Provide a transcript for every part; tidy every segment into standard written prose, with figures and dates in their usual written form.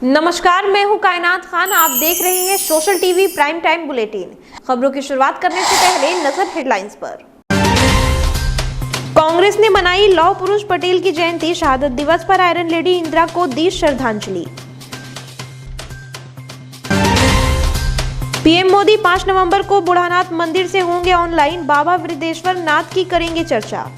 नमस्कार, मैं हूं कायनात खान। आप देख रहे हैं social TV prime time bulletin. खबरों की शुरुआत करने से पहले नजर हेडलाइंस पर। कांग्रेस ने मनाई लौह पुरुष पटेल की जयंती। शहादत दिवस पर आयरन लेडी इंदिरा को दी श्रद्धांजलि। पीएम मोदी 5 नवंबर को बुढ़ानाथ मंदिर से होंगे ऑनलाइन। बाबा वृद्धेश्वर नाथ की करेंगे चर्चा।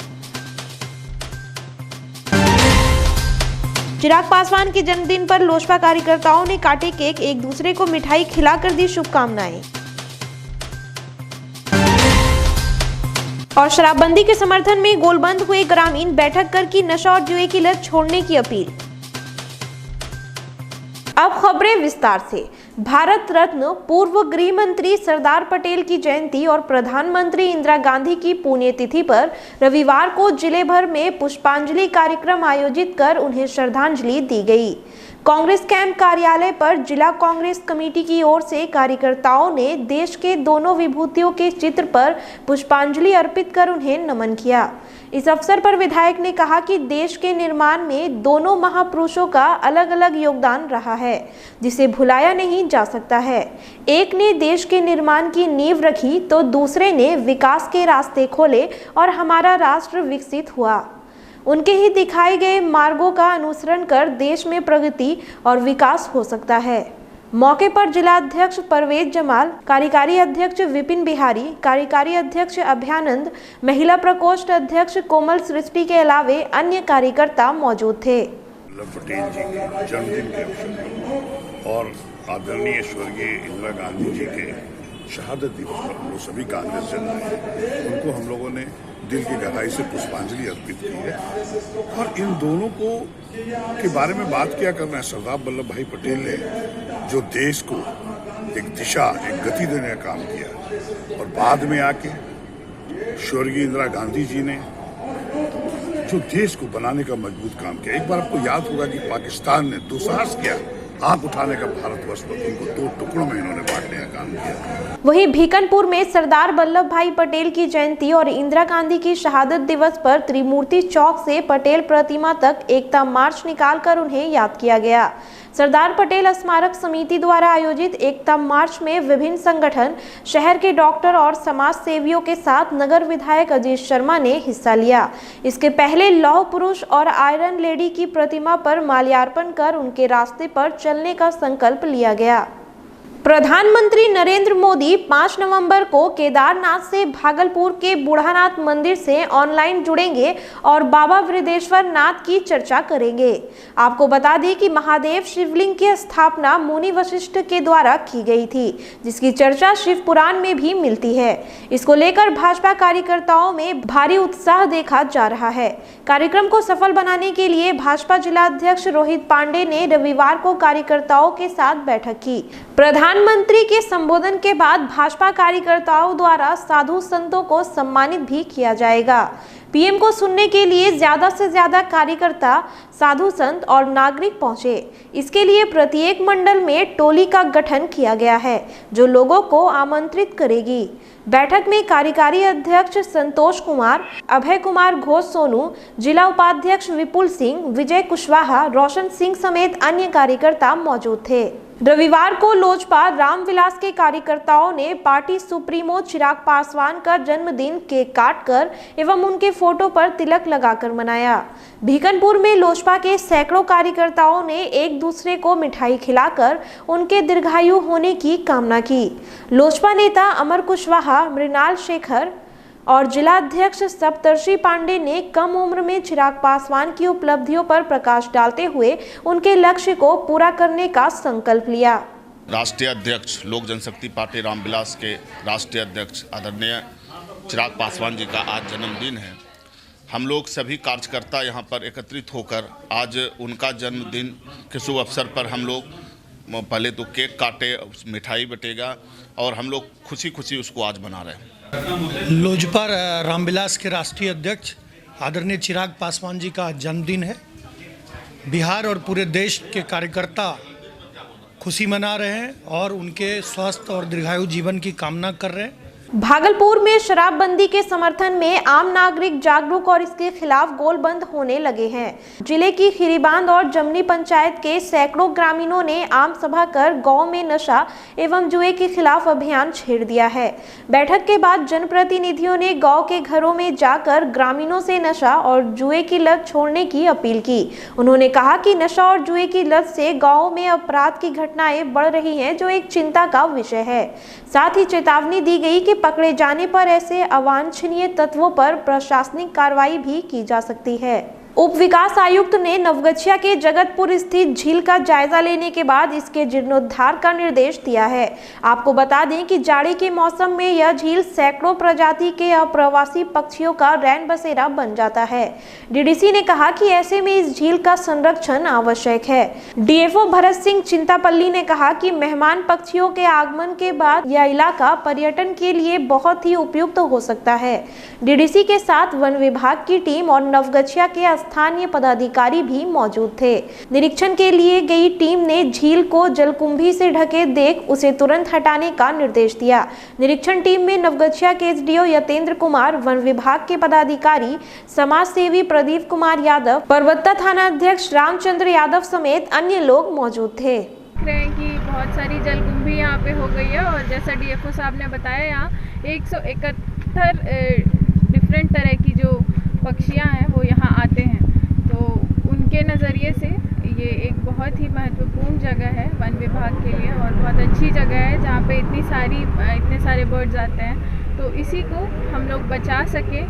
चिराग पासवान के जन्मदिन पर लोजपा कार्यकर्ताओं ने काटे केक, एक दूसरे को मिठाई खिलाकर दी शुभकामनाएं। और शराबबंदी के समर्थन में गोलबंद हुए ग्रामीण, बैठक कर की नशा और जुए की लत छोड़ने की अपील। अब खबरें विस्तार से। भारत रत्न पूर्व गृह मंत्री सरदार पटेल की जयंती और प्रधानमंत्री इंदिरा गांधी की पुण्यतिथि पर रविवार को जिले भर में पुष्पांजलि कार्यक्रम आयोजित कर उन्हें श्रद्धांजलि दी गई। कांग्रेस कैंप कार्यालय पर जिला कांग्रेस कमेटी की ओर से कार्यकर्ताओं ने देश के दोनों विभूतियों के चित्र पर पुष्पांजलि अर्पित कर उन्हें नमन किया। इस अवसर पर विधायक ने कहा कि देश के निर्माण में दोनों महापुरुषों का अलग अलग योगदान रहा है, जिसे भुलाया नहीं जा सकता है। एक ने देश के निर्माण की नींव रखी तो दूसरे ने विकास के रास्ते खोले और हमारा राष्ट्र विकसित हुआ। उनके ही दिखाए गए मार्गों का अनुसरण कर देश में प्रगति और विकास हो सकता है। मौके पर जिला अध्यक्ष परवेज जमाल, कार्यकारी अध्यक्ष विपिन बिहारी, कार्यकारी अध्यक्ष अभ्यानंद, महिला प्रकोष्ठ अध्यक्ष कोमल सृष्टि के अलावे अन्य कार्यकर्ता मौजूद थे। पटेल जी के जन्मदिन के अवसर पर और आदरणीय स्वर्गीय इंदिरा गांधी जी के शहादत दिवस पर हम लोग सभी कांग्रेस जन आए, उनको हम लोगों ने दिल की गहराई से पुष्पांजलि अर्पित की है। और इन दोनों को के बारे में बात किया करना है। सरदार वल्लभ भाई पटेल ने जो देश को एक दिशा, एक गति देने का काम किया, और बाद में आके स्वर्गीय इंदिरा गांधी जी ने जो देश को बनाने का मजबूत काम किया। एक बार आपको याद होगा कि पाकिस्तान ने दुस्साहस किया आंख उठाने का भारतवर्ष पर, उनको 2 टुकड़ों में इन्होंने बांटने का काम किया। वहीं भीकनपुर में सरदार वल्लभ भाई पटेल की जयंती और इंदिरा गांधी की शहादत दिवस पर त्रिमूर्ति चौक से पटेल प्रतिमा तक एकता मार्च निकालकर उन्हें याद किया गया। सरदार पटेल स्मारक समिति द्वारा आयोजित एकता मार्च में विभिन्न संगठन, शहर के डॉक्टर और समाज सेवियों के साथ नगर विधायक अजीत शर्मा ने हिस्सा लिया। इसके पहले लौह पुरुष और आयरन लेडी की प्रतिमा पर माल्यार्पण कर उनके रास्ते पर चलने का संकल्प लिया गया। प्रधानमंत्री नरेंद्र मोदी 5 नवंबर को केदारनाथ से भागलपुर के बुढ़ानाथ मंदिर से ऑनलाइन जुड़ेंगे और बाबा वृद्धेश्वर नाथ की चर्चा करेंगे। आपको बता दें कि महादेव शिवलिंग की स्थापना मुनि वशिष्ठ के द्वारा की गई थी, जिसकी चर्चा शिव पुराण में भी मिलती है। इसको लेकर भाजपा कार्यकर्ताओं में भारी उत्साह देखा जा रहा है। कार्यक्रम को सफल बनाने के लिए भाजपा जिला अध्यक्ष रोहित पांडे ने रविवार को कार्यकर्ताओं के साथ बैठक की। प्रधानमंत्री के संबोधन के बाद भाजपा कार्यकर्ताओं द्वारा साधु संतों को सम्मानित भी किया जाएगा। पीएम को सुनने के लिए ज्यादा से ज्यादा कार्यकर्ता, साधु संत और नागरिक पहुंचे। इसके लिए प्रत्येक मंडल में टोली का गठन किया गया है, जो लोगों को आमंत्रित करेगी। बैठक में कार्यकारी अध्यक्ष संतोष कुमार, अभय कुमार घोष सोनू, जिला उपाध्यक्ष विपुल सिंह, विजय कुशवाहा, रोशन सिंह समेत अन्य कार्यकर्ता मौजूद थे। रविवार को लोजपा रामविलास के कार्यकर्ताओं ने पार्टी सुप्रीमो चिराग पासवान का जन्मदिन केक काटकर एवं उनके फोटो पर तिलक लगाकर मनाया। भीकनपुर में लोजपा के सैकड़ों कार्यकर्ताओं ने एक दूसरे को मिठाई खिलाकर उनके दीर्घायु होने की कामना की। लोजपा नेता अमर कुशवाहा, मृणाल शेखर और जिला अध्यक्ष सप्तर्षि पांडे ने कम उम्र में चिराग पासवान की उपलब्धियों पर प्रकाश डालते हुए उनके लक्ष्य को पूरा करने का संकल्प लिया। राष्ट्रीय अध्यक्ष लोक जनशक्ति पार्टी रामविलास के राष्ट्रीय अध्यक्ष आदरणीय चिराग पासवान जी का आज जन्मदिन है। हम लोग सभी कार्यकर्ता यहाँ पर एकत्रित होकर आज उनका जन्मदिन के शुभ अवसर पर हम लोग पहले तो केक काटे, मिठाई बटेगा और हम लोग खुशी खुशी उसको आज मना रहे हैं। लोजपा रामविलास के राष्ट्रीय अध्यक्ष आदरणीय चिराग पासवान जी का जन्मदिन है। बिहार और पूरे देश के कार्यकर्ता खुशी मना रहे हैं और उनके स्वस्थ और दीर्घायु जीवन की कामना कर रहे हैं। भागलपुर में शराबबंदी के समर्थन में आम नागरिक जागरूक और इसके खिलाफ गोलबंद होने लगे हैं। जिले की खीरीबांध और जमनी पंचायत के सैकड़ों ग्रामीणों ने आम सभा कर गांव में नशा एवं जुए के खिलाफ अभियान छेड़ दिया है। बैठक के बाद जनप्रतिनिधियों ने गांव के घरों में जाकर ग्रामीणों से नशा और जुए की लत छोड़ने की अपील की। उन्होंने कहा कि नशा और जुए की लत से गाँव में अपराध की घटनाएं बढ़ रही हैं, जो एक चिंता का विषय है। साथ ही चेतावनी दी गई कि पकड़े जाने पर ऐसे अवांछनीय तत्वों पर प्रशासनिक कार्रवाई भी की जा सकती है। उप विकास आयुक्त ने नवगछिया के जगतपुर स्थित झील का जायजा लेने के बाद इसके जीर्णोद्धार का निर्देश दिया है। आपको बता दें कि जाड़े के मौसम में यह झील सैकड़ों प्रजाति के अप्रवासी पक्षियों का रैन बसेरा बन जाता है। डीडीसी ने कहा कि ऐसे में इस झील का संरक्षण आवश्यक है। डीएफओ भरत सिंह चिंतापल्ली ने कहा कि मेहमान पक्षियों के आगमन के बाद यह इलाका पर्यटन के लिए बहुत ही उपयुक्त हो सकता है। डीडीसी के साथ वन विभाग की टीम और नवगछिया के स्थानीय पदाधिकारी भी मौजूद थे। निरीक्षण के लिए गई टीम ने झील को जलकुंभी से ढके देख उसे तुरंत हटाने का निर्देश दिया। निरीक्षण टीम में नवगछिया के एसडीओ यतेंद्र कुमार, वन विभाग के पदाधिकारी, समाज सेवी प्रदीप कुमार यादव, परबत्ता थाना अध्यक्ष रामचंद्र यादव समेत अन्य लोग मौजूद थे। कि बहुत सारी जलकुंभी यहाँ पे हो गई है और जैसा डीएफओ साहब ने बताया, यहाँ 171 डिफरेंट तरह की जो पक्षियाँ हैं वो यहाँ आते हैं। तो उनके नज़रिए से ये एक बहुत ही महत्वपूर्ण जगह है वन विभाग के लिए और बहुत अच्छी जगह है जहाँ पे इतने सारे बर्ड्स आते हैं। तो इसी को हम लोग बचा सके।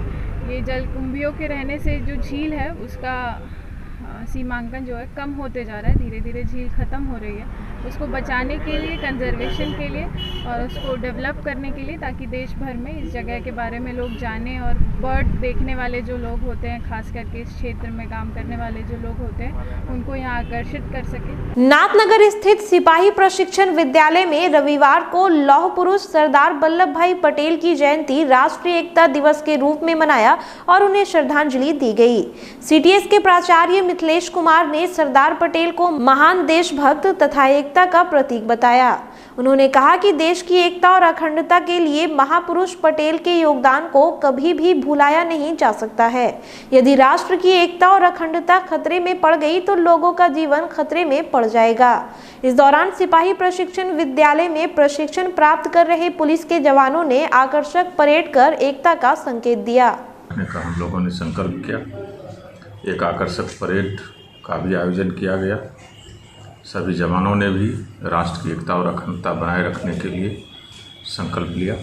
ये जलकुंभियों के रहने से जो झील है उसका सीमांकन जो है कम होते जा रहा है, धीरे धीरे झील ख़त्म हो रही है। उसको बचाने के लिए, कंजर्वेशन के लिए और उसको डेवलप करने के लिए, ताकि देश भर में इस जगह के बारे में लोग जानें और बर्ड देखने वाले जो लोग होते हैं, खास करके इस क्षेत्र में काम करने वाले जो लोग होते हैं, उनको यहाँ आकर्षित कर सके। नाथनगर स्थित सिपाही प्रशिक्षण विद्यालय में रविवार को लौह पुरुष सरदार वल्लभ भाई पटेल की जयंती राष्ट्रीय एकता दिवस के रूप में मनाया और उन्हें श्रद्धांजलि दी गई। सीटीएस के प्राचार्य मिथिलेश कुमार ने सरदार पटेल को महान देशभक्त तथा एकता का प्रतीक बताया। उन्होंने कहा कि देश की एकता और अखंडता के लिए महापुरुष पटेल के योगदान को कभी भी भुलाया नहीं जा सकता है। यदि राष्ट्र की एकता और अखंडता खतरे में पड़ गई तो लोगों का जीवन खतरे में पड़ जाएगा। इस दौरान सिपाही प्रशिक्षण विद्यालय में प्रशिक्षण प्राप्त कर रहे पुलिस के जवानों ने आकर्षक परेड कर एकता का संकेत दिया। हम लोगों ने संकल्प किया, एक आकर्षक परेड का भी आयोजन किया गया। सभी जवानों ने भी राष्ट्र की एकता और अखंडता बनाए रखने के लिए संकल्प लिया।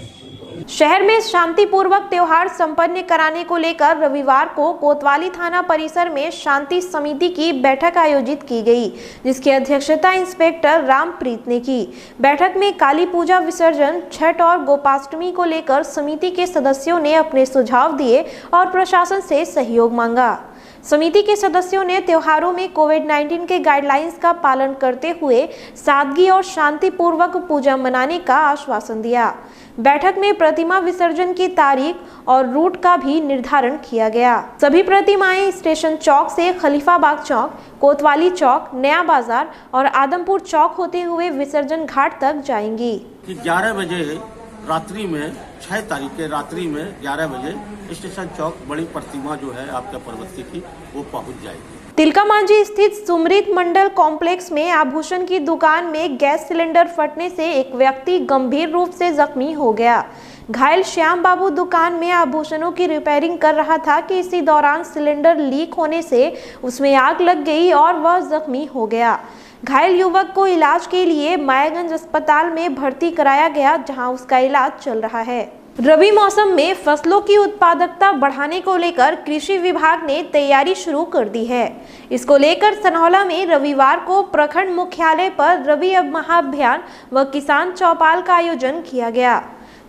शहर में शांतिपूर्वक त्योहार संपन्न कराने को लेकर रविवार को कोतवाली थाना परिसर में शांति समिति की बैठक आयोजित की गई, जिसकी अध्यक्षता इंस्पेक्टर रामप्रीत ने की। बैठक में काली पूजा विसर्जन, छठ और गोपाष्टमी को लेकर समिति के सदस्यों ने अपने सुझाव दिए और प्रशासन से सहयोग मांगा। समिति के सदस्यों ने त्योहारों में कोविड-19 के गाइडलाइंस का पालन करते हुए सादगी और शांतिपूर्वक पूजा मनाने का आश्वासन दिया। बैठक में प्रतिमा विसर्जन की तारीख और रूट का भी निर्धारण किया गया। सभी प्रतिमाएं स्टेशन चौक से खलीफाबाग चौक, कोतवाली चौक, नया बाजार और आदमपुर चौक होते हुए विसर्जन घाट तक जाएंगी। 11 बजे रात्रि में 6 तारीख के रात्रि में 11 बजे स्टेशन चौक बड़ी प्रतिमा जो है आपका पर्वती की वो पहुंच जाएगी। तिलकामांझी स्थित सुमृत मंडल कॉम्प्लेक्स में आभूषण की दुकान में गैस सिलेंडर फटने से एक व्यक्ति गंभीर रूप से जख्मी हो गया। घायल श्याम बाबू दुकान में आभूषणों की रिपेयरिंग कर रहा था कि इसी दौरान सिलेंडर लीक होने से उसमें आग लग गई और वह जख्मी हो गया। घायल युवक को इलाज के लिए मायागंज अस्पताल में भर्ती कराया गया, जहां उसका इलाज चल रहा है। रबी मौसम में फसलों की उत्पादकता बढ़ाने को लेकर कृषि विभाग ने तैयारी शुरू कर दी है। इसको लेकर सनहौला में रविवार को प्रखंड मुख्यालय पर रबी महाअभियान व किसान चौपाल का आयोजन किया गया।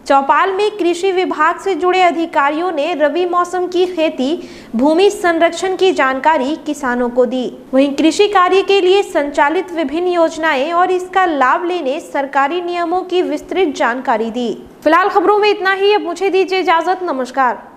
चौपाल में कृषि विभाग से जुड़े अधिकारियों ने रबी मौसम की खेती, भूमि संरक्षण की जानकारी किसानों को दी। वहीं कृषि कार्य के लिए संचालित विभिन्न योजनाएं और इसका लाभ लेने सरकारी नियमों की विस्तृत जानकारी दी। फिलहाल खबरों में इतना ही। अब मुझे दीजिए इजाजत। नमस्कार।